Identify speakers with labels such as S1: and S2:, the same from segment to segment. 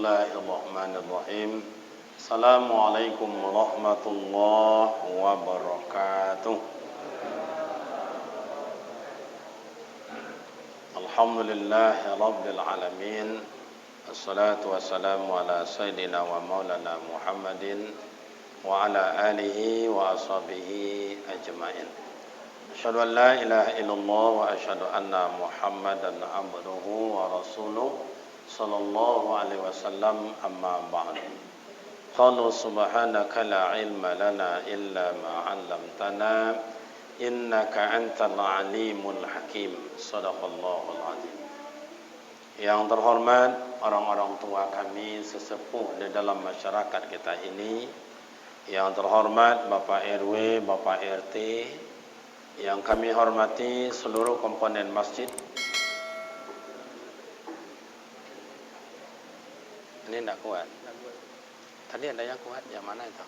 S1: Bismillahirrahmanirrahim. Assalamualaikum warahmatullahi wabarakatuh. Alhamdulillahi rabbil alamin. Assalatu wassalamu ala sayyidina wa maulana Muhammadin wa ala alihi wa ashabihi ajmain. Asyhadu an la ilaha illallah wa asyhadu anna Muhammadan abduhu wa rasuluh sallallahu alaihi wasallam, amma ba'd. Qalu subhanaka la ilma lana illa ma 'allamtana innaka antal alimul hakim. Shadaqallahul azim. Yang terhormat orang-orang tua kami sesepuh di dalam masyarakat kita ini, yang terhormat Bapak RW, Bapak RT, yang kami hormati seluruh komponen masjid. Ini tidak kuat. Tadi ada yang kuat, yang mana itu?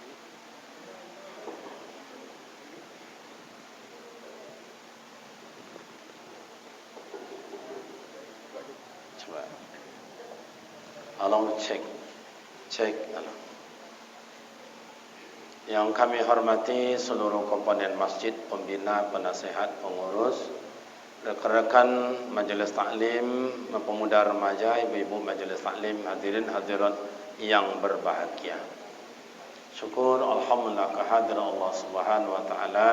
S1: Coba. Tolong cek. Yang kami hormati seluruh komponen masjid, pembina, penasehat, pengurus, rekan-rekan majelis taklim, pemuda remaja, ibu-ibu majelis taklim, hadirin hadirat yang berbahagia. Syukur alhamdulillah kehadiran Allah Subhanahu wa taala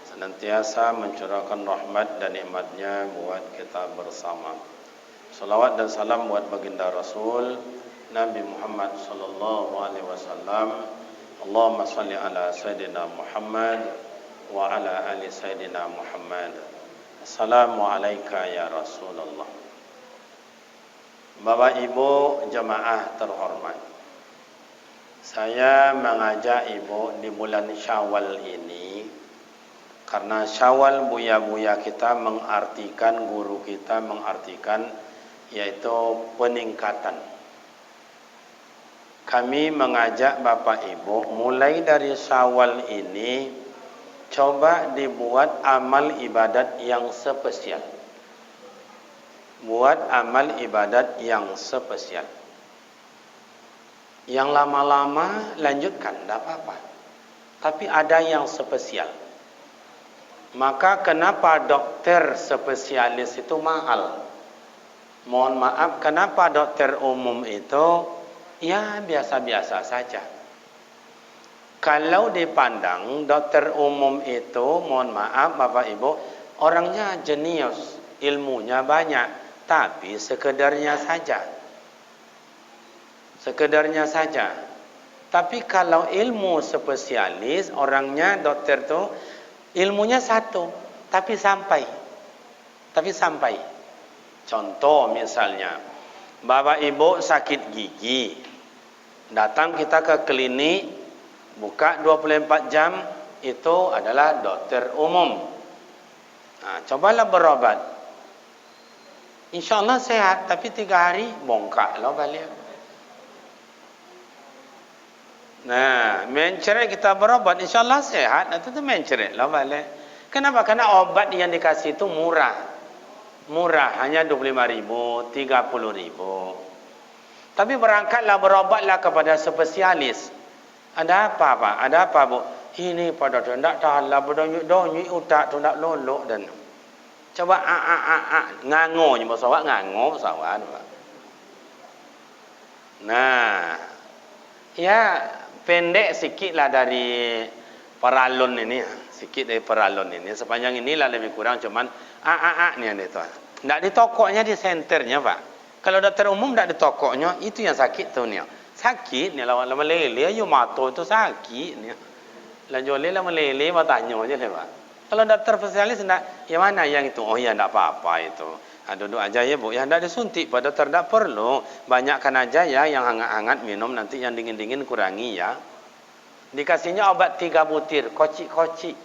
S1: senantiasa mencurahkan rahmat dan nikmat-Nya buat kita bersama. Salawat dan salam buat baginda Rasul Nabi Muhammad sallallahu alaihi wasallam. Allahumma salli ala sayyidina Muhammad wa ala ali sayyidina Muhammad. Assalamualaikum ya Rasulullah. Bapak Ibu jemaah terhormat, saya mengajak Ibu di bulan Syawal ini karena Syawal buya-buya kita mengartikan, guru kita mengartikan, yaitu peningkatan. Kami mengajak Bapak Ibu mulai dari Syawal ini coba dibuat amal ibadat yang spesial. Buat amal ibadat yang spesial. Yang lama-lama lanjutkan, tidak apa-apa. Tapi ada yang spesial. Maka kenapa dokter spesialis itu mahal? Mohon maaf, kenapa dokter umum itu ya biasa-biasa saja? Kalau dipandang dokter umum itu, mohon maaf Bapak Ibu, orangnya jenius, ilmunya banyak, tapi sekedarnya saja. Sekedarnya saja. Tapi kalau ilmu spesialis, orangnya dokter itu ilmunya satu, tapi sampai. Contoh misalnya, Bapak Ibu sakit gigi, datang kita ke klinik, buka 24 jam, itu adalah dokter umum. Nah, cobalah berobat. InsyaAllah sehat, tapi 3 hari bongkaklah balik. Nah, mencerai kita berobat, InsyaAllah sehat, itu mencerai lah balik. Kenapa? Karena obat yang dikasih itu murah, hanya 25.000, 30.000. Tapi berangkatlah berobatlah kepada spesialis. Ada apa Pak? Ada apa Bu? Ini pada tu tak tahan lah, berdonyuk utak tu tak lolok dan coba ngango je pesawat, ngango pesawat. Nah, ya pendek sikitlah dari paralon ini, sikit dari paralon ini. Sepanjang inilah lebih kurang cuman ni ada tu. Tak di tokonya, di senternya Pak. Kalau dokter umum tak di tokonya, itu yang sakit tu ni. Sakit ni lawan lama lele ayo mato itu sakit ni. Lah jole lama lele bertanya je le Pak. Kalau dokter spesialis nak yang mana yang itu? Oh ya tak apa-apa itu. Duduk aja ya Bu. Ya tak disuntik pada dokter tak perlu. Banyakkan aja ya yang hangat-hangat minum, nanti yang dingin-dingin kurangi ya. Dikasihnya obat 3 butir, kocik-kocik.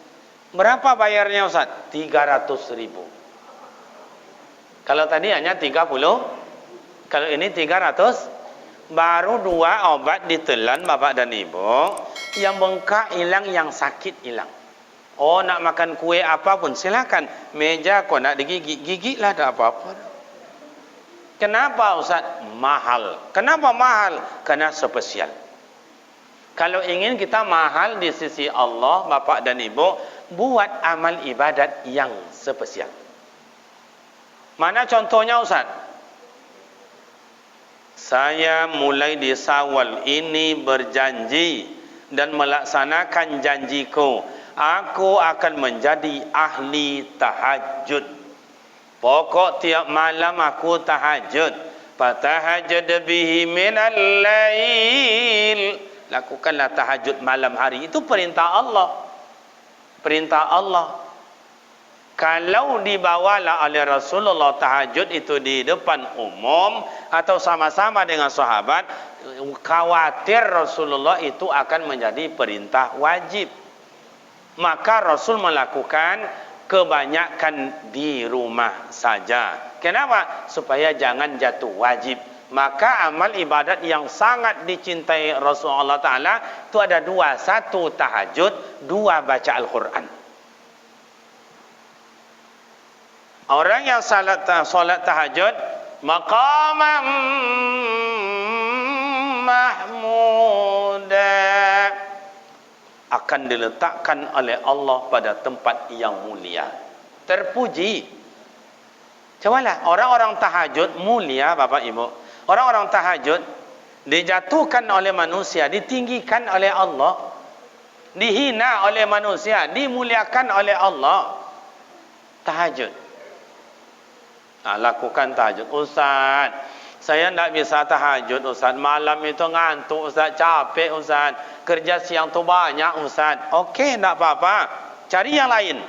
S1: Berapa bayarnya Ustaz? 300.000. Kalau tadi hanya 30, kalau ini 300, baru 2 obat ditelan Bapak dan Ibu, yang bengkak hilang, yang sakit hilang. Oh, nak makan kue apapun silakan. Meja kau nak digigit, gigitlah, tak apa-apa. Kenapa Ustaz? Mahal. Kenapa mahal? Karena spesial. Kalau ingin kita mahal di sisi Allah, Bapak dan Ibu, buat amal ibadat yang spesial. Mana contohnya Ustaz? Saya mulai di Syawal ini berjanji dan melaksanakan janjiku. Aku akan menjadi ahli tahajud. Pokok tiap malam aku tahajud. Fatahajjad bihi minal lail. Lakukanlah tahajud malam hari. Itu perintah Allah. Perintah Allah. Kalau dibawalah oleh Rasulullah tahajud itu di depan umum atau sama-sama dengan sahabat, khawatir Rasulullah itu akan menjadi perintah wajib. Maka Rasul melakukan kebanyakan di rumah saja. Kenapa? Supaya jangan jatuh wajib. Maka amal ibadat yang sangat dicintai Rasulullah Ta'ala itu ada dua. Satu tahajud, dua baca Al-Quran. Orang yang salat tahajud, maqamam mahmuda, akan diletakkan oleh Allah pada tempat yang mulia, terpuji. Cobalah orang-orang tahajud mulia, Bapak Ibu. Orang-orang tahajud dijatuhkan oleh manusia, ditinggikan oleh Allah, dihina oleh manusia, dimuliakan oleh Allah. Tahajud. Nah, lakukan tahajud. Ustaz, saya tidak bisa tahajud Ustaz. Malam itu ngantuk Ustaz, capek Ustaz. Kerja siang tu banyak Ustaz. Okey, tidak apa-apa. Cari yang lain.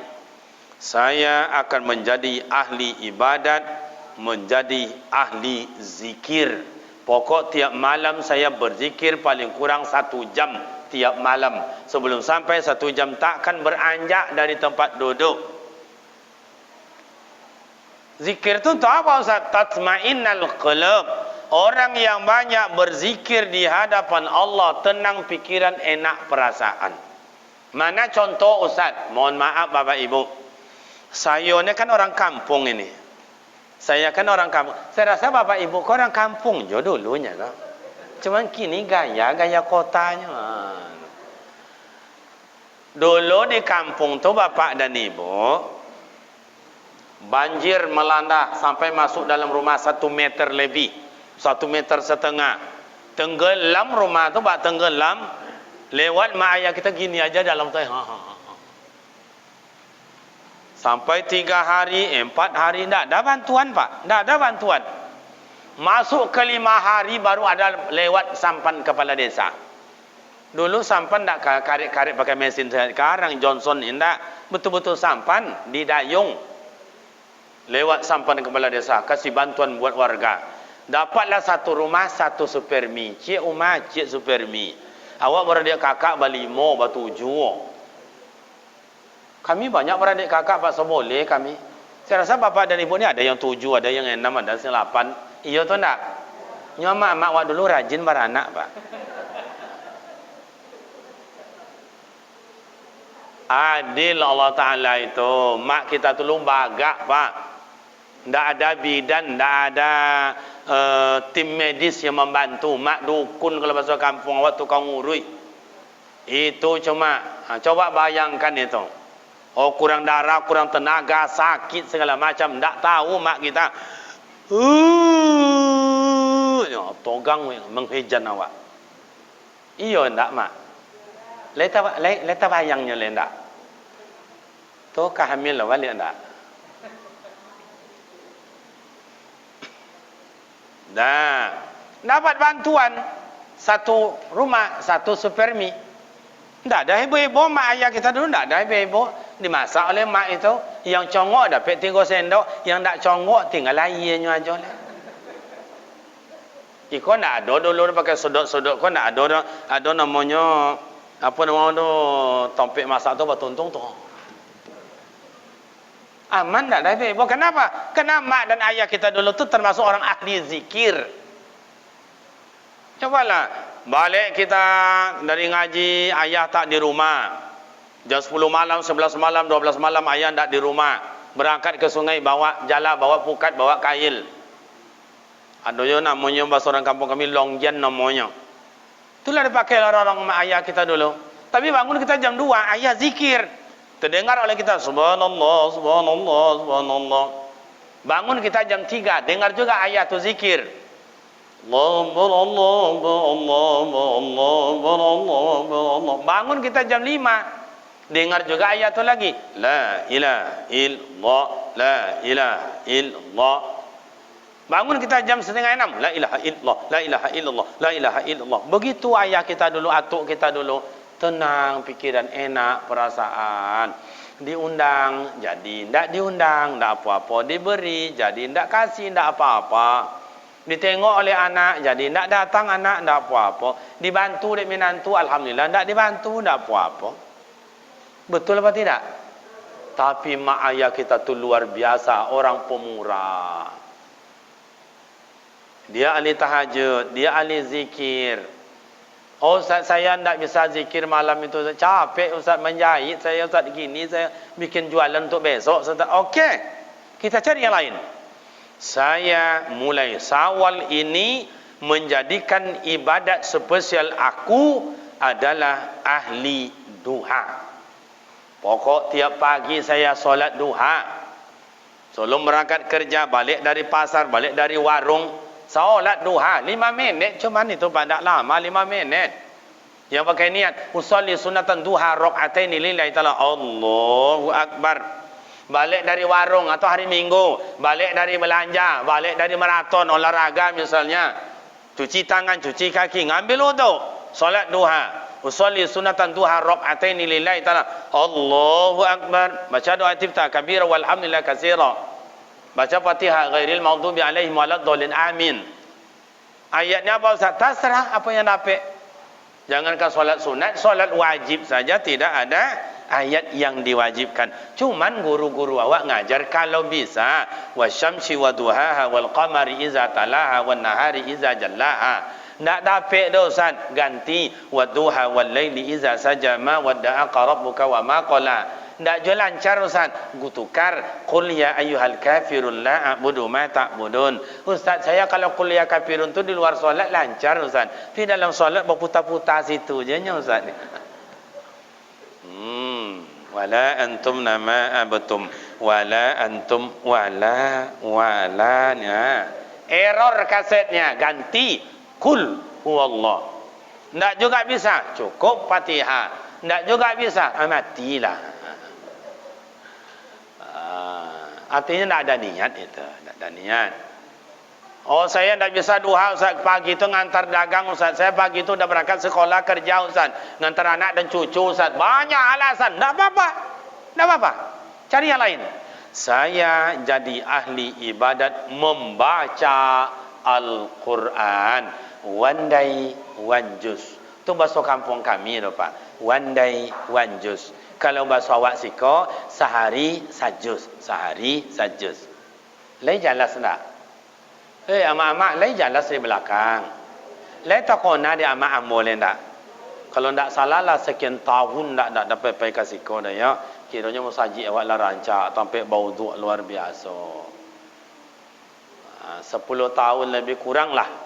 S1: Saya akan menjadi ahli ibadat, menjadi ahli zikir. Pokok tiap malam saya berzikir paling kurang 1 jam tiap malam. Sebelum sampai 1 jam takkan beranjak dari tempat duduk. Zikir itu apa Ustaz? Tatma'innal qulub. Orang yang banyak berzikir di hadapan Allah, tenang pikiran, enak perasaan. Mana contoh Ustaz? Mohon maaf Bapak Ibu. Saya ni kan orang kampung ini. Saya kan orang kampung. Saya rasa Bapak Ibu kau orang kampung je dulunya kan. Cuman kini gaya kotanya. Dulu di kampung tu Bapak dan Ibu, banjir melanda sampai masuk dalam rumah 1 meter lebih, 1,5 meter. Tenggelam rumah tu, Pak, tenggelam. Lewat mak ayah kita gini aja dalam tu. Sampai 3 hari, 4 hari, tak ada bantuan Pak, tak ada bantuan. Masuk ke 5 hari baru ada lewat sampan kepala desa. Dulu sampan tak karet-karet pakai mesin. Sekarang Johnson ini tak, betul-betul sampan di dayung. Lewat sampan kepala desa, kasih bantuan buat warga. Dapatlah 1 rumah 1 supermi. Cik Umar, cik supermi. Awak beradik kakak berlima, ber-7. Kami banyak beradik kakak Pak, seboleh kami. Saya rasa Bapak dan Ibu ni ada yang 7, ada yang 6, ada yang 8. Iya tu tak? Nyama mak awak dulu rajin beranak Pak. Adil Allah Ta'ala itu. Mak kita tu lumbagak Pak. Tak ada bidan, tak ada tim medis yang membantu. Mak dukun kalau bahasa kampung awak tukang urui. Itu cuma, coba bayangkan itu. Oh, kurang darah, kurang tenaga, sakit segala macam. Tak tahu mak kita. Togang menghijan awak. Iya tak mak? Leta bayangnya tak? Tu kehamil lah balik tak? Dah, dapat bantuan 1 rumah 1 supermi. Tak ada ibu-ibu, mak ayah kita dulu tak ada ibu-ibu. Dimasak oleh mak itu. Yang congok dapat 3 sendok, yang tak congok tinggal airnya aja lah. Kau tak ada dulu pakai sodok-sodok. Kau tak ada namanya apa nama tu, tompek masak tu bertuntung tu. Aman tak ada ibu. Kenapa? Karena mak dan ayah kita dulu tu termasuk orang ahli zikir. Cobalah balik kita dari ngaji, ayah tak di rumah. Jam 10 malam, 11 malam, 12 malam ayah tak di rumah. Berangkat ke sungai, bawa jala, bawa pukat, bawa kail. Ada yang namanya bahasa orang kampung kami longjan namanya. Itulah dipakai orang-orang ayah kita dulu. Tapi bangun kita jam 2, ayah zikir. Terdengar oleh kita subhanallah, subhanallah, subhanallah. Bangun kita jam 3, dengar juga ayah tu zikir. Allah. Bangun kita jam 5, dengar juga ayat tu lagi. La ilaha illallah, la ilaha illallah. Bangun kita jam 5:30, la ilaha illallah, la ilaha illallah, la ilaha illallah. Begitu ayah kita dulu, atuk kita dulu, tenang pikiran, enak perasaan. Diundang jadi ndak diundang ndak apa-apa, diberi jadi ndak kasih ndak apa-apa. Ditengok oleh anak jadi ndak datang anak ndak apa-apa, dibantu dek menantu alhamdulillah, ndak dibantu ndak apa-apa. Betul apa tidak? Tapi mak ayah kita tu luar biasa, orang pemurah. Dia ahli tahajud, dia ahli zikir. Oh Ustaz, saya tidak bisa zikir malam itu, capek Ustaz menjahit saya, Ustaz gini, saya bikin jualan untuk besok Ustaz. Okey, kita cari yang lain. Saya mulai Syawal ini menjadikan ibadat spesial aku adalah ahli duha. Pokok tiap pagi saya solat duha. Sebelum berangkat kerja, balik dari pasar, balik dari warung, solat duha 5 minit, cuman itu pada lama 5 minit. Yang pakai niat usolli sunatan duha rakaataini lillahi taala, Allahu akbar. Balik dari warung atau hari Minggu, balik dari belanja, balik dari maraton olahraga misalnya, cuci tangan, cuci kaki, ngambil wudu, solat duha. Usolli sunatan duha rakaataini lillahi taala, Allahu akbar. Baca doa istiftah kabira walhamdulillah katsira. Baca Fatihah ghairil maghdubi alaihim waladdallin, amin. Ayatnya apa Ustaz? Terserah apa yang dapat. Jangankan solat sunat, solat wajib saja tidak ada ayat yang diwajibkan. Cuman guru-guru awak ngajar kalau bisa, wasyamsi waduhaha wal qamari iza talaha wan nahari iza jallaha. Ndak dapat dosan, ganti waduha wal laili iza sajama wadda'a rabbuka wa ma qala. Ndak je lancar Ustaz, gutukar qul ya ayyuhal kafirun la a'budu ma ta'budun. Ustaz, saya kalau qul ya kafirun tu di luar solat lancar Ustaz. Di dalam solat berputar-putar situ je nya Ustaz. Wala antum nama abatum wala antum wala nya. Error kasetnya, ganti qul huwallah. Ndak juga bisa, cukup Fatihah. Ndak juga bisa, matilah. Artinya tidak ada niat itu, tidak ada niat. Oh saya tidak bisa duha Ustaz, pagi itu ngantar dagang Ustaz, saya pagi itu sudah berangkat sekolah kerja Ustaz, ngantar anak dan cucu Ustaz, banyak alasan, tidak apa-apa, tidak apa-apa, cari yang lain. Saya jadi ahli ibadat membaca Al-Quran, one day one juz. Itu bahasa kampung kami itu Pak, one day one juz. Kalau bahasa awak siko, sehari sajus, sehari sajus. Lai jelas tak? Amak-amak, lai jelas di belakang. Lai takona di amak boleh tak? Kalau tak salah lah sekian tahun tak dapat pergi ke siko dah ya. Kiranya musajid awak lah rancak, sampai bau duk luar biasa. 10 tahun lebih kurang lah.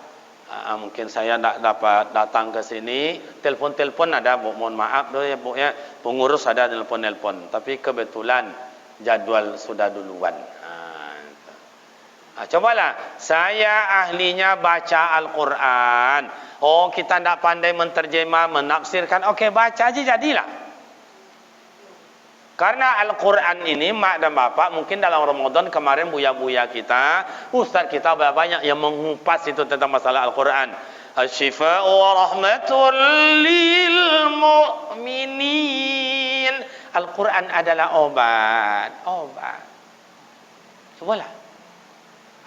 S1: Mungkin saya tak dapat datang ke sini. Telefon-telefon ada, Bu. Mohon maaf doh ya, Bu ya. Pengurus ada telefon-telefon, tapi kebetulan jadwal sudah duluan. Cobalah, saya ahlinya baca Al-Quran. Oh, kita tak pandai menterjemah, menafsirkan. Okey, baca aja jadilah. Karena Al-Quran ini mak dan bapak mungkin dalam Ramadan kemarin buya-buya kita, ustaz kita banyak yang mengupas itu tentang masalah Al-Quran. Asy-syifa'u wa rahmatul lil mu'minin. Al-Quran adalah obat. Cobalah.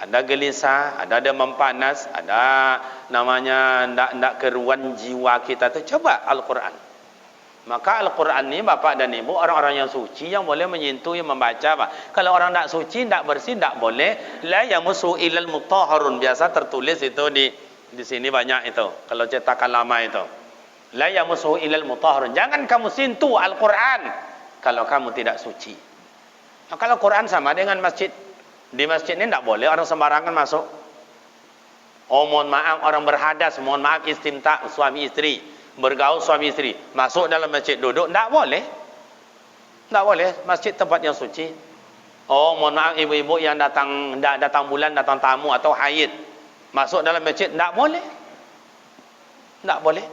S1: Ada gelisah, ada demam panas, ada namanya ndak keruan jiwa kita tu, coba Al-Quran. Maka Al-Quran ni bapak dan ibu orang-orang yang suci yang boleh menyentuh, yang membaca Pak. Kalau orang tak suci, tak bersih, tak boleh. La yamusu ilal mutahharun, biasa tertulis itu di sini banyak itu. Kalau cetakan lama itu. La yamusu ilal mutahharun. Jangan kamu sentuh Al-Quran kalau kamu tidak suci. Nah, kalau Quran sama dengan masjid. Di masjid ini tak boleh orang sembarangan masuk. Oh mohon maaf orang berhadas, mohon maaf istimta suami isteri, bergaul suami isteri, masuk dalam masjid duduk, tak boleh. Tak boleh, masjid tempat yang suci. Oh mohon maaf ibu-ibu yang datang bulan, datang tamu atau haid, masuk dalam masjid, tak boleh. Tak boleh.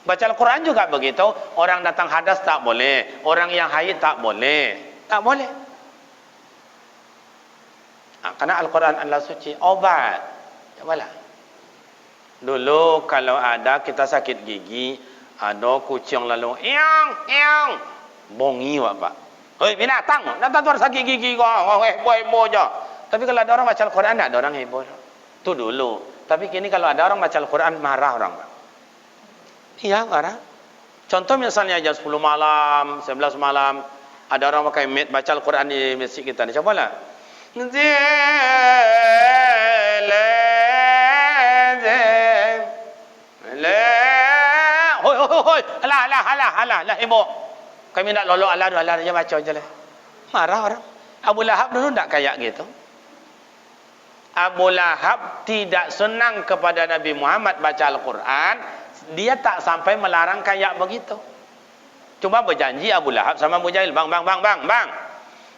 S1: Baca Al-Quran juga begitu, orang datang hadas tak boleh, orang yang haid tak boleh. Tak boleh. Karena Al-Quran adalah suci, obat. Cobalah. Dulu kalau ada kita sakit gigi, ada kucing lalu, "Iang, bongi wak pak. Hei binatang, datang tuan sakit gigi kau, heboh je." Tapi kalau ada orang baca Al-Quran, tak ada orang heboh. Itu dulu. Tapi kini kalau ada orang baca Al-Quran, marah orang pak. Iya, marah. Contoh misalnya jam 10 malam, 11 malam, ada orang pakai mic baca Al-Quran di masjid kita. Cobalah. Hoi, alah, ibu. Kami nak lolok alah dia baca je lah. Marah orang. Abu Lahab dulu tak kayak gitu. Abu Lahab tidak senang kepada Nabi Muhammad baca Al-Quran, dia tak sampai melarang kayak begitu. Cuma berjanji Abu Lahab sama Abu Jahil, bang,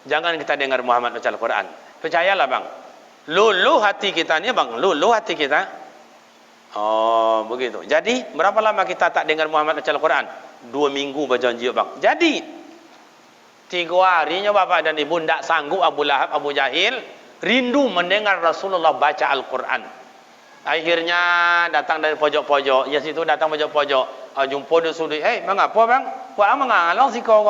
S1: jangan kita dengar Muhammad baca Al-Quran. Percayalah bang, luluh hati kita ni bang, luluh hati kita. Oh begitu. Jadi berapa lama kita tak dengar Muhammad baca Al-Quran? 2 minggu berjanji bang. Jadi 3 harinya bapak dan ibu tak sanggup Abu Lahab, Abu Jahil rindu mendengar Rasulullah baca Al-Quran. Akhirnya datang dari pojok-pojok, ya situ datang pojok-pojok, jumpa dia sudi, mengapa bang? Buat apa mengalang si kau?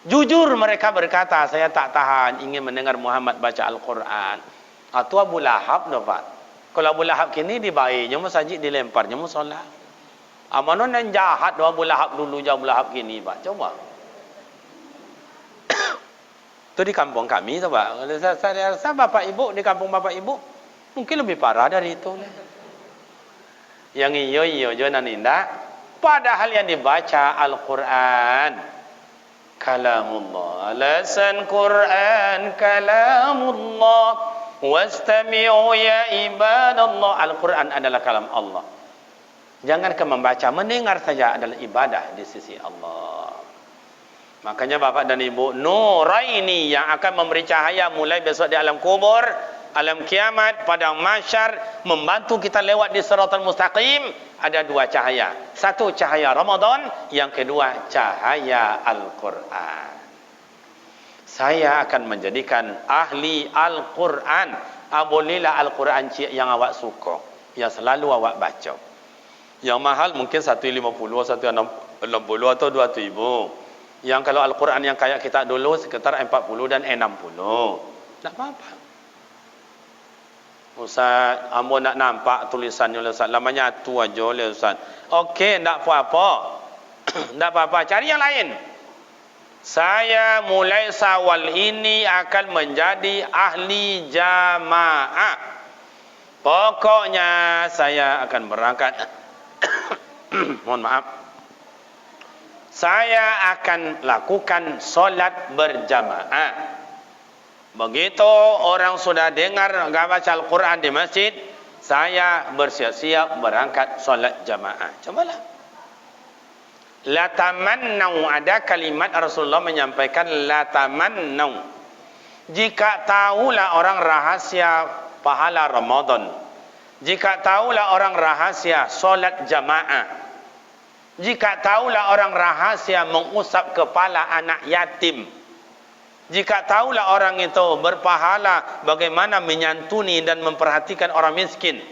S1: Jujur mereka berkata, saya tak tahan ingin mendengar Muhammad baca Al-Quran. Itu Abu Lahab dapat. Kalau Abu Lahab kini dibaiknya masjid dilemparnya musola. Amanon yang jahat Abu Lahab dulu Abu Lahab kini pak. Coba. Itu di kampung kami tu pak. Saya bapak ibu di kampung bapak ibu mungkin lebih parah dari itu. Yang iyo jangan indah. Padahal yang dibaca Al-Quran kalamullah. Alasan Quran kalamullah. Wastami'u ya ibadallah. Al-Quran adalah kalam Allah. Jangan ke membaca, mendengar saja adalah ibadah di sisi Allah. Makanya bapak dan ibu, Nuraini yang akan memberi cahaya mulai besok di alam kubur, alam kiamat, padang mahsyar, membantu kita lewat di siratal mustaqim. Ada 2 cahaya. Satu cahaya Ramadan, yang kedua cahaya Al-Quran. Saya akan menjadikan ahli Al-Quran. Bolehlah Al-Quran yang awak suka, yang selalu awak baca. Yang mahal mungkin 150, 160 atau 200,000. Yang kalau Al-Quran yang kayak kita dulu sekitar 40 dan 60. Tak apa-apa. Ustaz, ambo nak nampak tulisannya Ustaz. Lamanya tu aja le Ustaz. Okey, tak apa-apa. Tak apa-apa, cari yang lain. Saya mulai Syawal ini akan menjadi ahli jamaah. Pokoknya saya akan berangkat. Mohon maaf. Saya akan lakukan solat berjamaah. Begitu orang sudah dengar baca Al-Quran di masjid, saya bersiap-siap berangkat solat jamaah. Cobalah. La tamannau, ada kalimat Rasulullah menyampaikan la tamannau. Jika tahulah orang rahasia pahala Ramadan, jika tahulah orang rahasia solat jamaah, jika tahulah orang rahasia mengusap kepala anak yatim, jika tahulah orang itu berpahala bagaimana menyantuni dan memperhatikan orang miskin,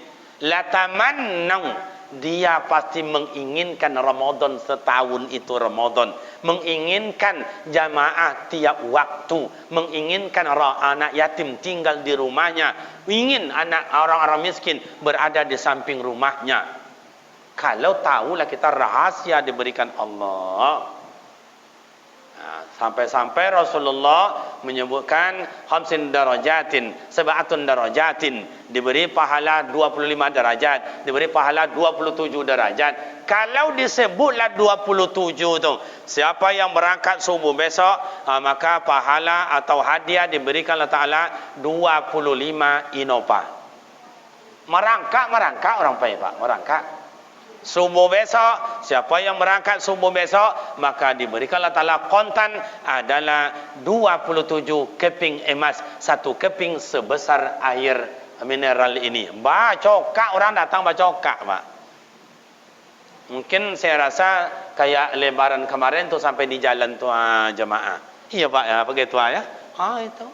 S1: la tamannau, dia pasti menginginkan Ramadan setahun itu Ramadan, menginginkan jamaah tiap waktu, menginginkan anak yatim tinggal di rumahnya, ingin anak orang-orang miskin berada di samping rumahnya. Kalau tahulah kita rahasia diberikan Allah. Sampai-sampai Rasulullah menyebutkan khamsin darajatin, sab'atun darajatin, diberi pahala 25 derajat, diberi pahala 27 derajat. Kalau disebutlah 27 tu, siapa yang berangkat subuh besok, maka pahala atau hadiah diberikan Allah Ta'ala 25 inopa. Merangkak orang baik Pak, merangkak. Subuh besok, siapa yang berangkat subuh besok, maka diberikan Allah Ta'ala kontan adalah 27 keping emas, satu keping sebesar air mineral ini. Bacokak, orang datang bacokak Pak. Mungkin saya rasa kayak lebaran kemarin tuh sampai di jalan tuh jemaah. Iya Pak ya, begitu ya. Itu.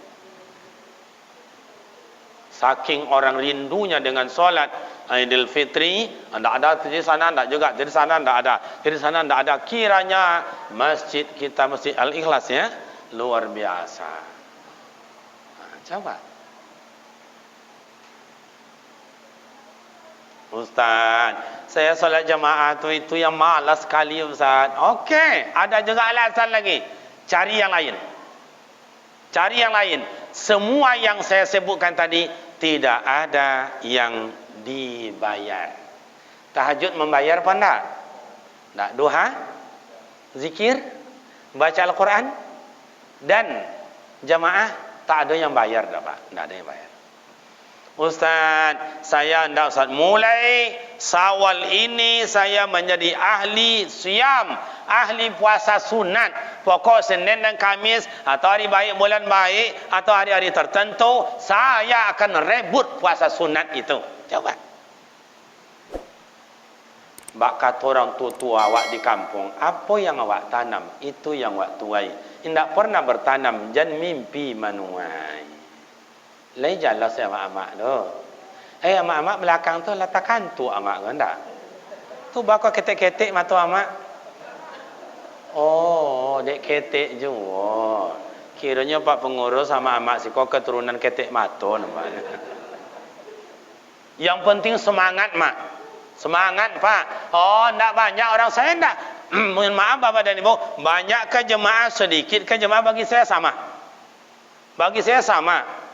S1: Saking orang rindunya dengan solat Idul Fitri, tidak ada di sana, tidak juga di sana, tidak ada di sana, tidak ada. Kiranya masjid kita, Masjid Al-Ikhlas ya, luar biasa. Coba Ustaz, saya solat jamaah itu yang malas sekali Ustaz. Okey, ada juga alasan lagi. Cari yang lain. Cari yang lain. Semua yang saya sebutkan tadi tidak ada yang dibayar. Tahajud membayar apa enggak? Enggak. Duha, zikir, baca Al-Quran dan jamaah tak ada yang bayar dah Pak. Enggak ada yang bayar. Ustaz, saya enggak Ustaz. Mulai Syawal ini saya menjadi ahli siam, ahli puasa sunat. Pokok Senin dan Kamis atau hari baik, bulan baik atau hari-hari tertentu, saya akan rebut puasa sunat itu. Coba. Bak kata orang tua awak di kampung, apa yang awak tanam, itu yang awak tuai. Tidak pernah bertanam, jangan mimpi manuai. Lai jalan saya amak-amak tu. Amak-amak belakang tu letakkan tu amak kan tak? Tu bakal ketek-ketek mata amak. Oh, dek ketek juga. Kiranya Pak Pengurus sama amak si kau keturunan ketek mata namanya. Yang penting semangat mak. Semangat Pak. Oh, enggak banyak orang saya enggak. Mohon maaf Bapak dan Ibu, banyak ke jemaah, sedikit ke jemaah, bagi saya sama. Bagi saya sama.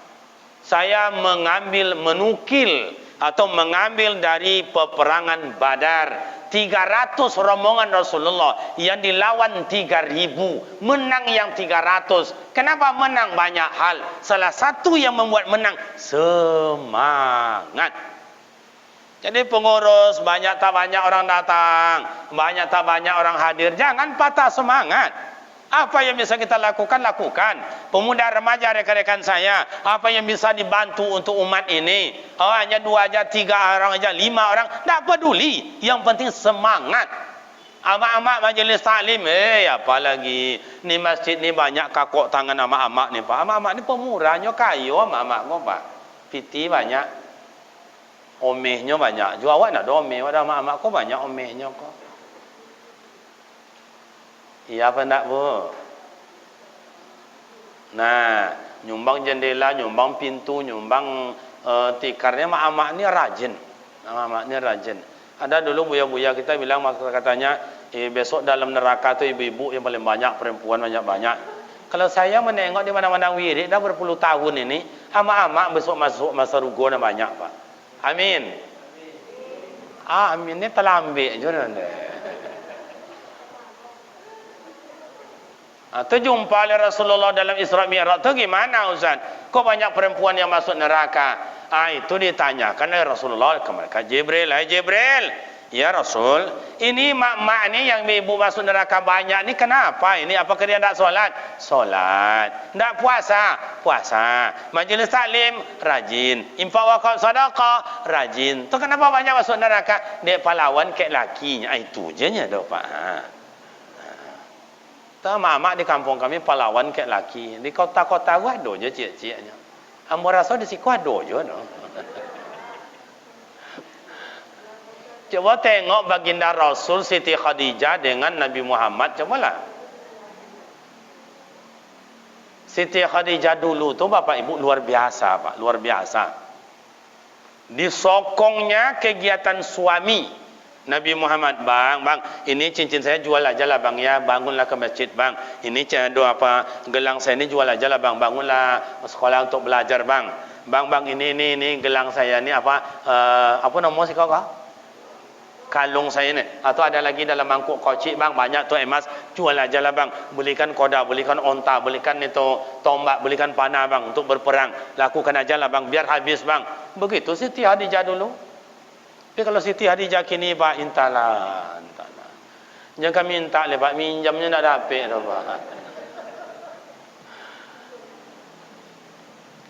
S1: Saya menukil atau mengambil dari peperangan Badar. 300 rombongan Rasulullah yang dilawan 3.000, menang yang 300. Kenapa menang? Banyak hal. Salah satu yang membuat menang, semangat. Jadi pengurus, banyak tak banyak orang datang, banyak tak banyak orang hadir, jangan patah semangat. Apa yang bisa kita lakukan, lakukan. Pemuda remaja rekan-rekan saya, apa yang bisa dibantu untuk umat ini? Oh, hanya 2 aja, 3 orang aja, 5 orang, tak peduli. Yang penting semangat. Amak-amak majlis taklim, apa lagi? Ni masjid ni banyak kakok tangan amak-amak ni Pak. Amak-amak ni pemurahnya kayu amak-amak kau Pak. Piti banyak, omehnya banyak. Juga awak nak ada omeh, ada amak-amak kau banyak omehnya kau. Iya apa enggak Bu? Nah, nyumbang jendela, nyumbang pintu, nyumbang tikarnya mak-mak ni rajin. Mak-mak ni rajin. Ada dulu buya-buya kita bilang, katanya besok dalam neraka tu ibu-ibu yang paling banyak, perempuan banyak-banyak. Kalau saya menengok di mana-mana wirid dah berpuluh tahun ini, mak-mak besok masuk masa rugo dah banyak Pak. Amin. Amin ni telah ambil je dah. Terjumpa oleh Rasulullah dalam Isra Mi'raj tu gimana Ustaz? Kok banyak perempuan yang masuk neraka? Itu ditanyakan oleh Rasulullah kepada Jibril. Hai Jibril, ya Rasul, ini mak-mak ni yang ibu masuk neraka banyak ni kenapa? Ini apakah dia tak solat? Solat. Tak puasa? Puasa. Majlis taklim? Rajin. Infak wakaf sedekah? Rajin. Tu kenapa banyak masuk neraka? Dia pahlawan kek lakinya. Itu je nya dah Pak. Mak-mak di kampung kami pahlawan kayak laki. Di kota-kota gua ada je cik-ciknya. Ambo rasa di siku ada je no. Coba tengok baginda Rasul Siti Khadijah dengan Nabi Muhammad, cobalah. Siti Khadijah dulu tu Bapak Ibu luar biasa Pak, luar biasa. Disokongnya kegiatan suami. Nabi Muhammad, bang, ini cincin saya jual aja lah bang ya, bangunlah ke masjid bang. Ini gelang saya ini jual aja lah bang, bangunlah sekolah untuk belajar bang. Bang, ini gelang saya ini apa nama sih kau? kalung saya ni. Atau ada lagi dalam mangkuk kocik bang, banyak tu emas, jual aja lah bang. Belikan koda, belikan onta, belikan itu tombak, belikan panah bang untuk berperang. Lakukan aja lah bang, biar habis bang. Begitu Siti Hadijah dulu. Tapi kalau Siti Hadijah kini pak, intalah. Jangan minta le pak, minjamnya tak dapat dah pak.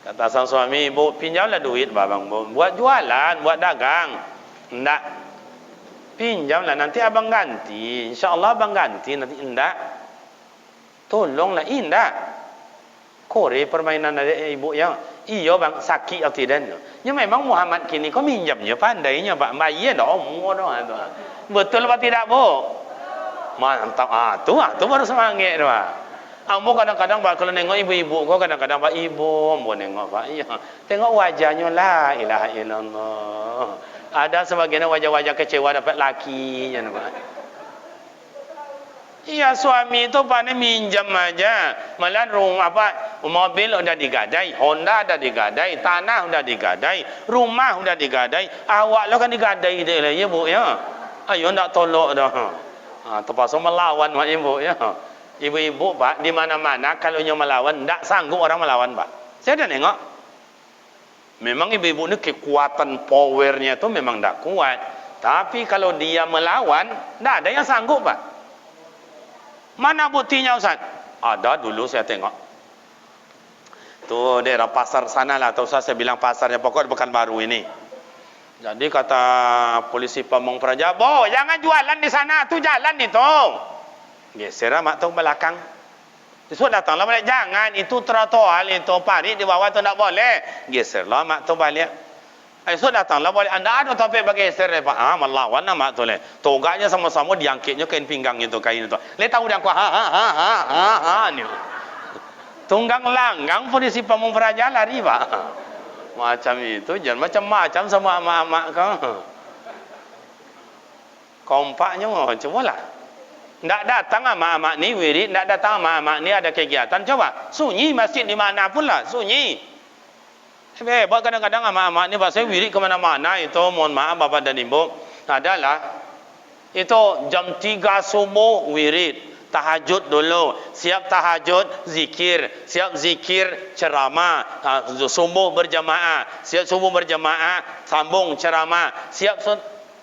S1: Kata sang suami, ibu pinjamlah duit bang, buat jualan, buat dagang. Enggak. Pinjamlah, nanti abang ganti. InsyaAllah abang ganti nanti. Enggak. Tolonglah, enggak. Kore permainan dari ibu yang iyo bang, sakit atau tidak. Ya memang Muhammad kini kau minjamnya pandainya pak, bayar dah umur dah. Betul apa tidak bu? Mantap. Tu baru semangat tu. Ambo kadang-kadang pak kalau nengok ibu-ibu kau kadang-kadang pak ibu, ambo nengok pak iya. Tengok wajahnya la ilaha illallah. Ada sebagian wajah-wajah kecewa dapat lakinya pak. Iya suami itu pak ni minjam aja. Malah rumah apa mobil udah digadai, Honda udah digadai, tanah udah digadai, rumah udah digadai. Awak lo kan digadai dia lah ya bu ya. Ayo ndak tolok dah. Terpaksa melawan mak ibu ya. Ibu-ibu pak di mana-mana kalau nyo melawan ndak sanggup orang melawan pak. Saya dah nengok. Memang ibu-ibu ni kekuatan powernya tu memang ndak kuat. Tapi kalau dia melawan ndak ada yang sanggup pak. Mana buktinya Ustaz? Ada dulu saya tengok. Tu daerah pasar sana lah atau saya bilang pasarnya pokok bukan baru ini. Jadi kata polisi Pamong Praja, "Bo, jangan jualan di sana, tu jalan itu." Geser mak tu belakang. Besok datanglah balik, jangan itu trotoar itu parit di bawah tu tak boleh. Geserlah mak tu balik. Esok datanglah balik, anda ada topik bagi geser pak. Melawan lah mak tu le. Toganya sama-sama diangkitnya kain pinggang itu kain itu. Le tahu dia aku ni. Tunggang langgang polisi Pamong Praja lari pak. Macam itu jangan macam-macam sama mak-mak kau. Kompaknya cobalah. Ndak datang mak-mak ni wirid, ndak datang mak-mak ni ada kegiatan. Coba sunyi masjid di mana pun lah sunyi. Hebat kadang-kadang mak-mak ni pasal wirid ke mana-mana itu mohon maaf bapak dan ibu. Adalah itu jam 3 subuh wirid. Tahajud dulu, siap tahajud, zikir, siap zikir, ceramah, subuh berjamaah, siap subuh berjamaah, sambung ceramah, siap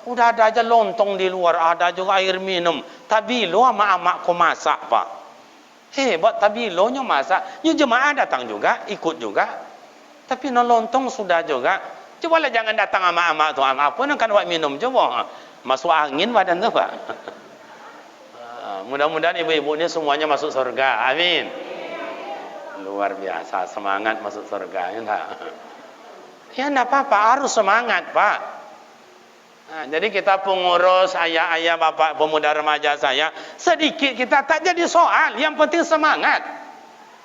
S1: udah ada aja lontong di luar, ada juga air minum. Tabilo sama amakku masak pak. Hebat tabilonya masak. Ya jemaah datang juga, ikut juga. Tapi no lontong sudah juga. Cobalah jangan datang sama amak tu. Amak pun akan buat minum coba. Masuk angin badan tu pak. Mudah-mudahan ibu-ibu ni semuanya masuk surga. Amin. Luar biasa semangat masuk surga. Ya enggak apa-apa, harus semangat pak. Jadi kita pengurus ayah-ayah bapak pemuda remaja saya sedikit kita tak jadi soal, yang penting semangat.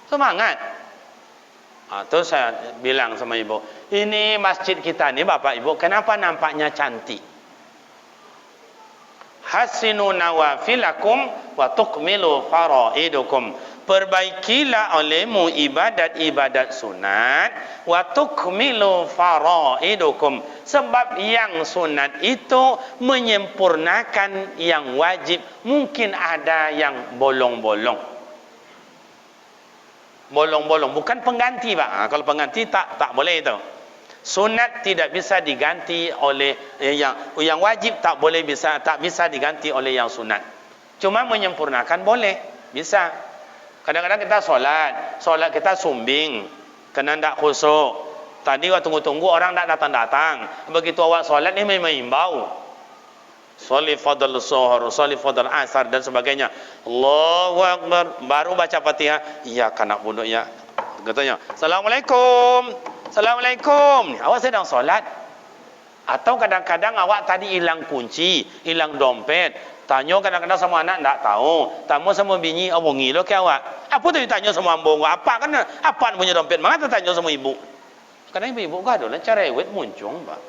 S1: Semangat. Itu saya bilang sama ibu, ini masjid kita ni bapak ibu kenapa nampaknya cantik? Hasinu nawafilakum wa tukmilu faraidukum. Perbaikilah olehmu ibadat-ibadat sunat wa tukmilu faraidukum, sebab yang sunat itu menyempurnakan yang wajib. Mungkin ada yang bolong-bolong. Bolong-bolong bukan pengganti pak. Kalau pengganti tak boleh itu. Sunat tidak bisa diganti oleh yang wajib, tak bisa diganti oleh yang sunat. Cuma menyempurnakan boleh, bisa. Kadang-kadang kita solat kita sumbing, kena ndak khusyuk. Tadi waktu tunggu orang ndak datang-datang. Begitu awak solat ni memang imbau. Sholli fadl zuhur, sholli fadl asar dan sebagainya. Allahu akbar, baru baca Fatihah. Iya kanak bunuh ya. Katanya, "Assalamualaikum." Assalamualaikum. Awak sedang solat. Atau kadang-kadang awak tadi hilang kunci, hilang dompet. Tanya kadang-kadang sama anak tak tahu. Tanya sama bini, awak ngilo ke awak. Apa tu ditanya sama ambo? Apa kan? Apa punya dompet? Mana tanya sama ibu? Kadang ibu kan ada lah cara ewet muncung, pak.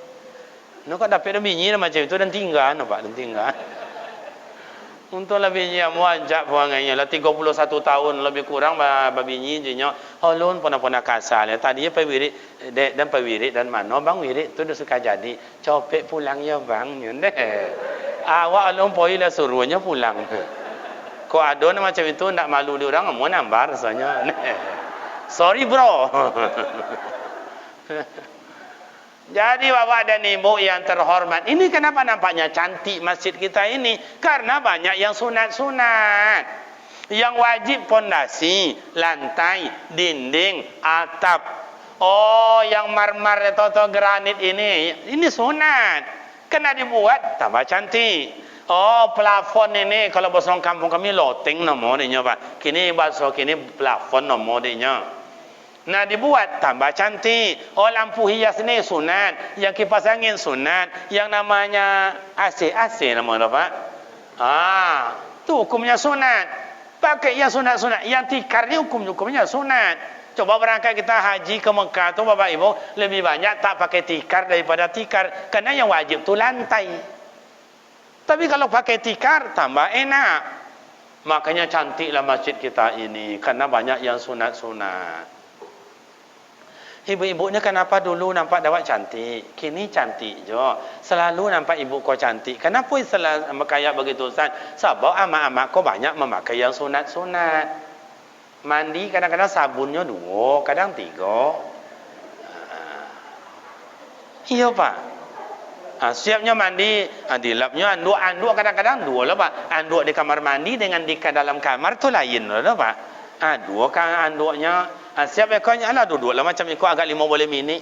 S1: Nak dapat bini macam itu dan tinggal, pak, dan tinggal. Untuk lebih bini yang wajib buangnya lah 31 tahun lebih kurang babinyi jinya holun pernah kasar ya tadi pawirid dan mana bang wirid tu dah suka jadi copek pulangnya bang nyun deh Awak lumpoi lah suruhnya pulang. Kok ada macam itu nak malu dia orang mau nambar rasanya. Sorry bro. Jadi bapak dan ibu yang terhormat, ini kenapa nampaknya cantik masjid kita ini? Karena banyak yang sunat-sunat. Yang wajib pondasi, lantai, dinding, atap. Oh, yang marmer atau granit ini sunat. Kena dibuat tambah cantik. Oh, plafon ini kalau bahasa kampung kami loteng nama dia pak. Kini bahasa kini plafon nama dia. Nah dibuat tambah cantik. Oh lampu hias ni sunat, yang kipas angin sunat, yang namanya AC nama dia pak. Tu hukumnya sunat. Pakai yang sunat-sunat, yang tikar ni hukumnya sunat. Coba berangkat kita haji ke Mekah tu bapak ibu, lebih banyak tak pakai tikar daripada tikar, karena yang wajib tu lantai. Tapi kalau pakai tikar tambah enak. Makanya cantiklah masjid kita ini, karena banyak yang sunat-sunat. Ibu-ibunya kenapa dulu nampak dawat cantik, kini cantik je. Selalu nampak ibu kau cantik. Kenapa selalu kayak begitu Ustaz? Sebab amak-amak kau banyak memakai yang sunat-sunat. Mandi kadang-kadang sabunnya 2, kadang 3. Iya pak. Siapnya mandi, dilapnya anduk kadang-kadang 2 lah pak. Anduk di kamar mandi dengan di dalam kamar tu lain lah pak. 2 kan anduknya. Siap ekornya lah duduk lah macam ikut agak 5 boleh minit.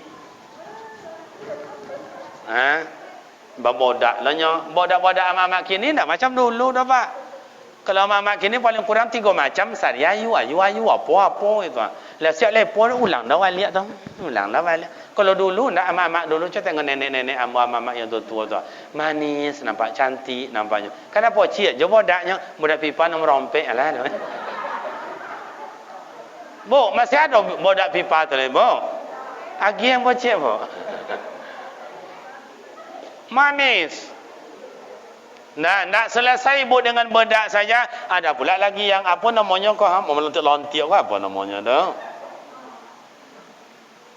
S1: Bodak lah nya. Bodak-bodak amak-amak kini tak macam dulu dah pak. Kalau amak-amak kini paling kurang 3 macam. Sari ayu apa-apa itu. Lah siap lepo ulang dah waliak tu. Ulang dah waliak. Kalau dulu nak amak-amak dulu saya tengok nenek-nenek amak-amak yang tua-tua tu. Manis, nampak cantik nampaknya. Kenapa cik je bodaknya? Bodak pipa nak merompek lah. Bu, masih ada bodak pipa tu bu. Agi yang bocek bu. Manis. Nah, nak selesai bu dengan bodak saja, ada pula lagi yang apa namanya kau mau melontik-lontik apa namanya tu.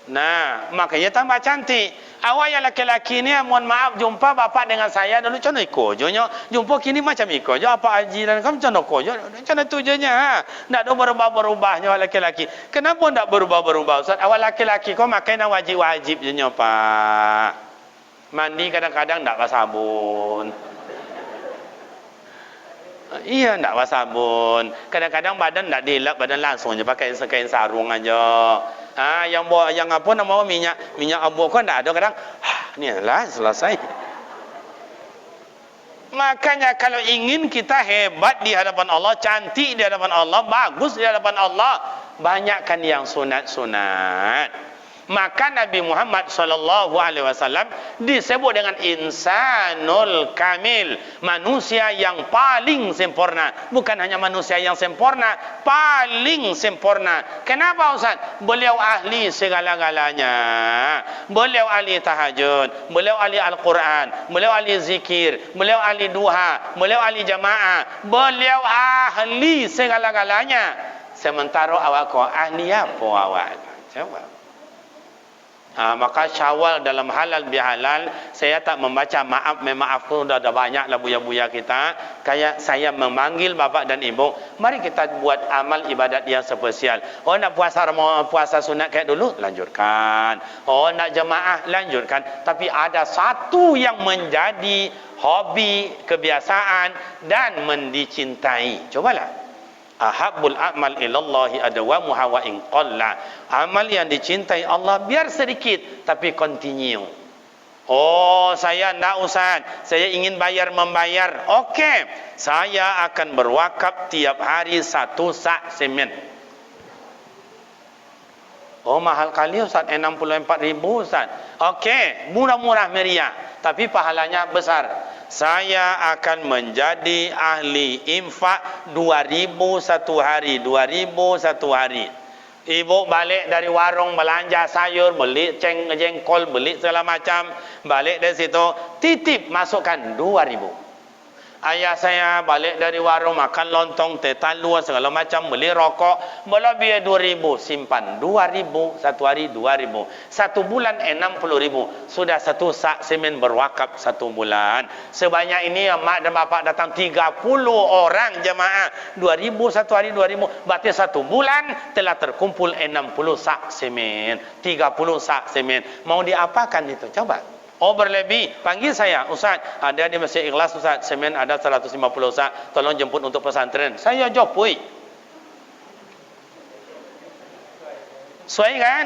S1: Nah, makanya tambah cantik. Awak yang laki-laki ni, mohon maaf, jumpa bapak dengan saya dulu macam iko je nya. Jumpa kini macam iko je. Apa haji dan kamu macam iko je. Macam tu je nya. Tak ada berubah-berubahnya awak laki-laki. Kenapa tak berubah-berubah Ustaz? Awak laki-laki kau makan yang wajib-wajib je nya pak. Mandi kadang-kadang tak pakai sabun. Iya, tak pakai sabun. Kadang-kadang badan tak dilap, badan langsung je pakai kain sarung aja. Yang apa nama minyak abu kan tak ada kadang. Ni lah selesai. Makanya kalau ingin kita hebat di hadapan Allah, cantik di hadapan Allah, bagus di hadapan Allah, banyakkan yang sunat-sunat. Maka Nabi Muhammad SAW disebut dengan insanul kamil, manusia yang paling sempurna. Bukan hanya manusia yang sempurna, paling sempurna. Kenapa Ustaz? Beliau ahli segala-galanya. Beliau ahli tahajud, beliau ahli Al-Quran, beliau ahli zikir, beliau ahli duha, beliau ahli jamaah, beliau ahli segala-galanya. Sementara awak kau ahli apa awak? Coba. Maka Syawal dalam halal bihalal saya tak membaca maaf tu dah banyak lah buya-buya kita. Kayak saya memanggil bapak dan ibu, mari kita buat amal ibadat yang spesial. Oh nak puasa sunat kayak dulu, lanjutkan. Oh nak jemaah, lanjutkan. Tapi ada satu yang menjadi hobi, kebiasaan dan mendicintai. Cobalah. Ahabbul a'mal ilallahi adawamuha wa in qalla. Amal yang dicintai Allah biar sedikit tapi continue. Oh, saya enggak Ustaz, saya ingin membayar. Okey, saya akan berwakaf tiap hari 1 sak semen. Oh, mahal kali Ustaz, 64.000 Ustaz. Okey, murah-murah meriah, tapi pahalanya besar. Saya akan menjadi ahli infak 2.000 satu hari. 2.000 satu hari. Ibu balik dari warung belanja sayur, beli jengkol, beli segala macam, balik dari situ titip masukkan 2.000. Ayah saya balik dari warung makan lontong, teh talua segala macam, beli rokok, bola biaya 2.000, simpan 2.000 satu hari 2.000, satu bulan 60.000, sudah satu sak semen berwakaf satu bulan. Sebanyak ini mak dan bapak datang 30 orang jemaah, 2.000 satu hari 2.000, berarti satu bulan telah terkumpul 60 sak semen, 30 sak semen. Mau diapakan itu? Coba. Oh berlebih, panggil saya, Ustaz, ada di Masjid Ikhlas Ustaz, semen ada 150 sak, tolong jemput untuk pesantren. Saya jopui. Sesuai kan?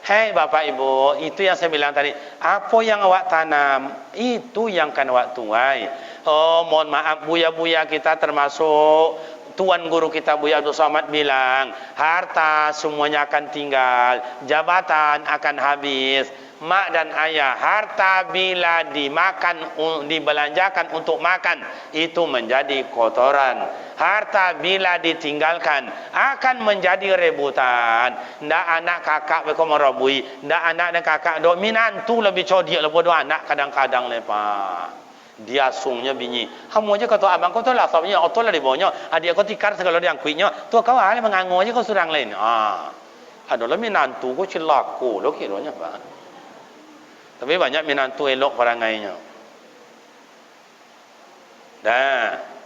S1: Hei Bapak Ibu, itu yang saya bilang tadi, apa yang awak tanam, itu yang akan awak tuai. Oh mohon maaf, buya-buya kita termasuk Tuan guru kita Buya Abdul Somad bilang, harta semuanya akan tinggal, jabatan akan habis. Mak dan ayah, harta bila dimakan, dibelanjakan untuk makan, itu menjadi kotoran. Harta bila ditinggalkan akan menjadi rebutan. Ndak anak kakak beko merabui, ndak anak dan kakak dok minantu lebih codiak lepas anak kadang-kadang lepas. Dia sungnya binyi. Kamu aja kata abang kau tu lah sabnya, atau lah di bawahnya. Adik kau tikar segala dia kuitnya. Tu kau ada mengangu aja kau surang lain. Adalah minantu kau cilaku, lo kiranya apa? Tapi banyak minantu elok perangainya. Dah.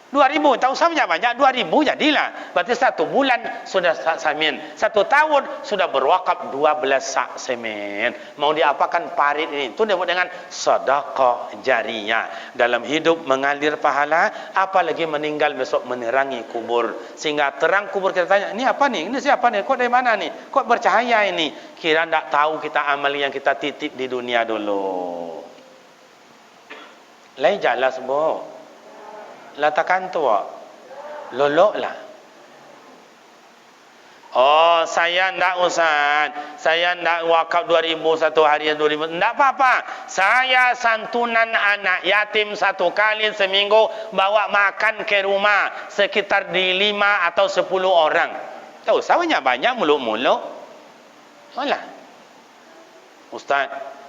S1: 2.000, tahu sahaja banyak 2.000 jadilah. Berarti satu bulan sudah samin. Satu tahun sudah berwakaf 12 sak semen. Mau diapakan parit ini? Itu disebut dengan sedekah jariyah. Dalam hidup mengalir pahala, apalagi meninggal besok menerangi kubur. Sehingga terang kubur kita tanya, ini apa nih? Ini siapa nih? Kok dari mana nih? Kok bercahaya ini? Kira tidak tahu kita amal yang kita titip di dunia dulu. Lai jelas boh. Latakan tua lolok lah. Oh saya ndak Ustaz, saya ndak wakaf 2.000 satu hari 2.000, ndak apa-apa. Saya santunan anak yatim satu kali seminggu, bawa makan ke rumah sekitar di 5 atau 10 orang. Tahu saya banyak muluk-muluk. Alah Ustaz,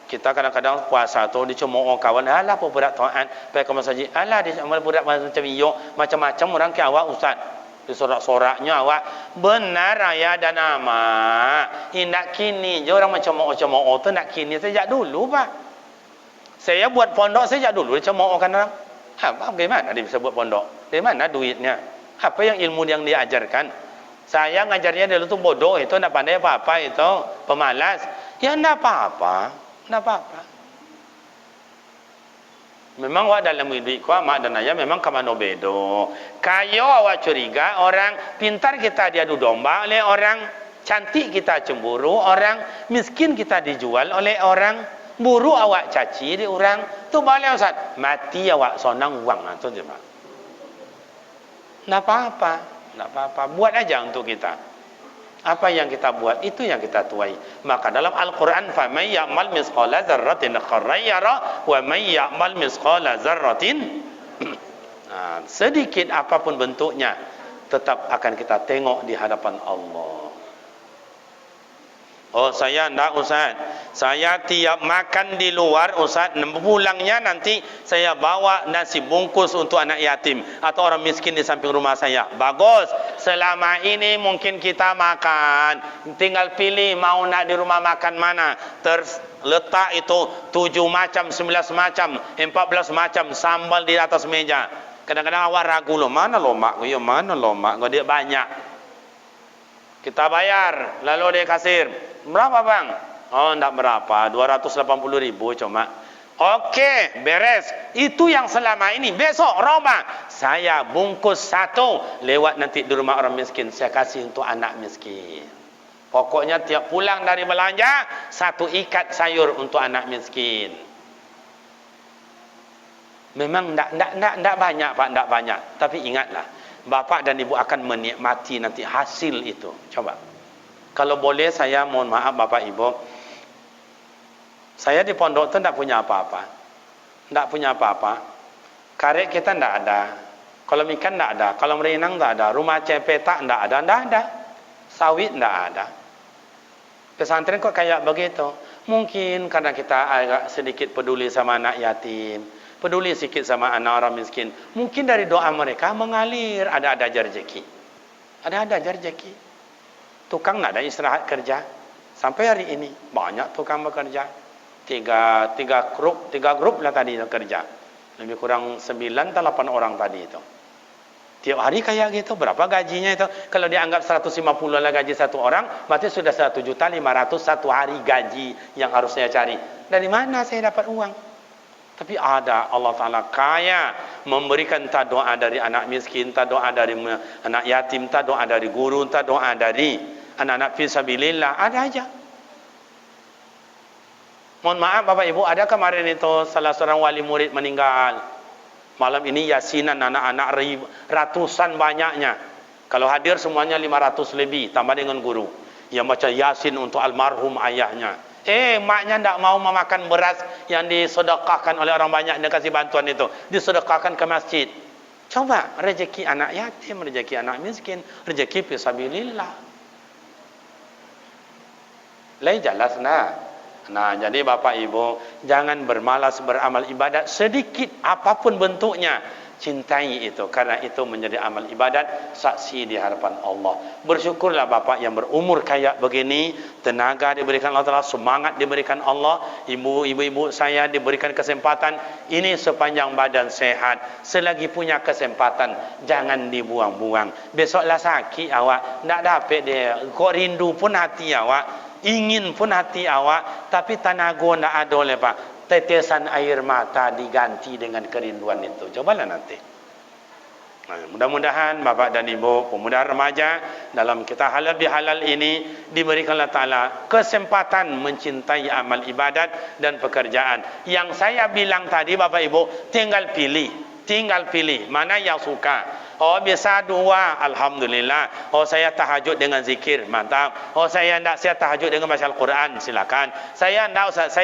S1: kita kadang-kadang puasa tu dicemooh kawan, alah apa budak taat pergi ke masjid, alah dia amal budak macam iyo, macam-macam orang ke awak Ustaz. Disorak-soraknya awak benar ayah dan ama. Indak kini je orang macam-macam tu nak kini sejak dulu Pak. Saya buat pondok sejak dulu dicemoohkan orang. Bagaimana dia bisa buat pondok? Dari mana duitnya? Apa yang ilmu yang dia ajarkan? Saya ngajarnya dulu tu bodoh, itu nak pandai apa-apa, itu pemalas. Ya enggak apa-apa. Tak apa-apa. Memang awak dalam hidup kau, mak dan ayah memang kamano bedo. Kayo awak curiga orang pintar kita diadu domba oleh orang, cantik kita cemburu orang, miskin kita dijual oleh orang, buruk awak caci di orang. Tu boleh Ustaz, mati awak sonang uang tu je Pak. Tak apa-apa, tak apa-apa. Buat aja untuk kita. Apa yang kita buat itu yang kita tuai. Maka dalam Al-Quran, faman ya'mal misqala dzarratin khairan yara wa man ya'mal misqala dzarratin sedikit apapun bentuknya tetap akan kita tengok di hadapan Allah. Oh saya enggak Ustaz, saya tiap makan di luar Ustaz, pulangnya nanti saya bawa nasi bungkus untuk anak yatim atau orang miskin di samping rumah saya. Bagus, selama ini mungkin kita makan, tinggal pilih mau nak di rumah makan mana. Terletak itu 7 macam, 11 macam, 14 macam sambal di atas meja. Kadang-kadang awak ragu loh, mana lomak? Ya mana lomak? Dia banyak. Kita bayar, lalu dia kasir. Berapa bang? Oh enggak berapa, 280.000 cuma. Okey, beres. Itu yang selama ini. Besok robah, saya bungkus satu, lewat nanti di rumah orang miskin, saya kasih untuk anak miskin. Pokoknya tiap pulang dari belanja, satu ikat sayur untuk anak miskin. Memang enggak banyak Pak, enggak banyak. Tapi ingatlah, Bapak dan Ibu akan menikmati nanti hasil itu. Coba. Kalau boleh saya mohon maaf Bapak Ibu, saya di pondok itu tidak punya apa-apa. Tidak punya apa-apa. Karet kita tidak ada. Kalau ikan tidak ada. Kalau merenang tidak ada. Rumah cepetak tidak ada. Tidak ada. Sawit tidak ada. Pesantren kok kayak begitu. Mungkin karena kita agak sedikit peduli sama anak yatim. peduli sikit sama anak orang miskin. Mungkin dari doa mereka mengalir, ada rezeki. Ada rezeki. Tukang nak ada istirahat kerja. Sampai hari ini banyak tukang bekerja. Tiga grup lah tadi kerja. Lebih kurang 9 atau 8 orang tadi itu. Tiap hari kayak gitu, berapa gajinya itu? Kalau dianggap 150 lah gaji satu orang, berarti sudah 1.500.000 satu hari gaji yang harus saya cari. Dari mana saya dapat uang? Tapi ada, Allah Ta'ala kaya memberikan tak doa dari anak miskin, tak doa dari anak yatim, tak doa dari guru, tak doa dari anak-anak fisabilillah, ada aja. Mohon maaf Bapak Ibu, ada kemarin itu salah seorang wali murid meninggal. Malam ini yasinan anak-anak ratusan banyaknya. Kalau hadir semuanya 500 lebih, tambah dengan guru. Yang baca yasin untuk almarhum ayahnya. Maknya tidak mau memakan beras yang disedekahkan oleh orang banyak, dia kasih bantuan itu, disedekahkan ke masjid. Coba rezeki anak yatim, rezeki anak miskin, rezeki fisabilillah. Lai jelas nah. Nah, jadi Bapak Ibu, jangan bermalas beramal ibadat sedikit apapun bentuknya. Cintai itu, karena itu menjadi amal ibadat, saksi di hadapan Allah. Bersyukurlah Bapak yang berumur kayak begini, tenaga diberikan Allah Ta'ala, semangat diberikan Allah, ibu-ibu saya diberikan kesempatan ini sepanjang badan sehat. Selagi punya kesempatan, jangan dibuang-buang. Besoklah sakit awak, tak dapat dia. Kok rindu pun hati awak, ingin pun hati awak, tapi tenaga tak ada oleh Pak. Tetesan air mata diganti dengan kerinduan itu. Cobalah nanti. Nah, mudah-mudahan Bapak dan Ibu, pemuda remaja dalam kita halal bihalal ini diberikanlah Ta'ala kesempatan mencintai amal ibadat dan pekerjaan. Yang saya bilang tadi Bapak Ibu, tinggal pilih mana yang suka. Oh biasa dua, alhamdulillah. Oh saya tahajud dengan zikir, mantap. Oh saya tahajud dengan baca Al-Quran, silakan. Saya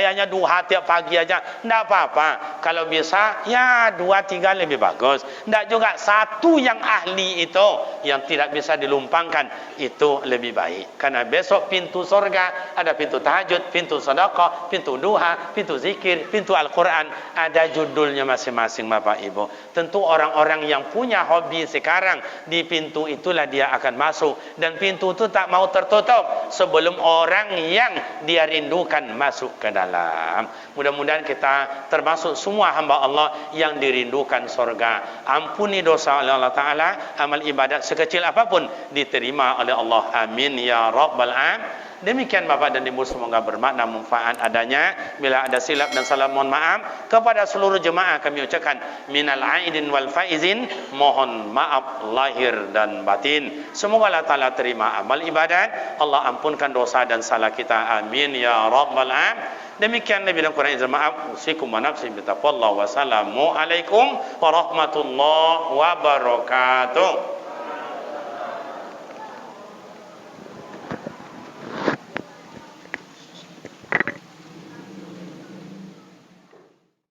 S1: hanya duha tiap pagi aja, tidak apa-apa. Kalau bisa, ya 2-3 lebih bagus. Tidak juga satu yang ahli itu, yang tidak bisa dilumpangkan, itu lebih baik. Karena besok pintu surga ada pintu tahajud, pintu sedekah, pintu duha, pintu zikir, pintu Al-Quran, ada judulnya masing-masing Bapak Ibu. Tentu orang-orang yang punya hobi sekarang, di pintu itulah dia akan masuk, dan pintu itu tak mau tertutup sebelum orang yang dia rindukan masuk ke dalam. Mudah-mudahan kita termasuk semua hamba Allah yang dirindukan surga. Ampuni dosa oleh Allah Ta'ala, amal ibadat sekecil apapun diterima oleh Allah. Amin ya rabbal alamin. Demikian Bapak dan Ibu, semoga bermakna manfaat adanya. Bila ada silap dan salah mohon maaf. Kepada seluruh jemaah kami ucapkan minal aidin wal faizin, mohon maaf lahir dan batin. Semoga Allah Ta'ala terima amal ibadat, Allah ampunkan dosa dan salah kita. Amin ya rabbal alamin. Demikian Nabi dan Quran izin maaf. Usikum wa nafsi bitaqwallah. Wassalamualaikum warahmatullahi wabarakatuh.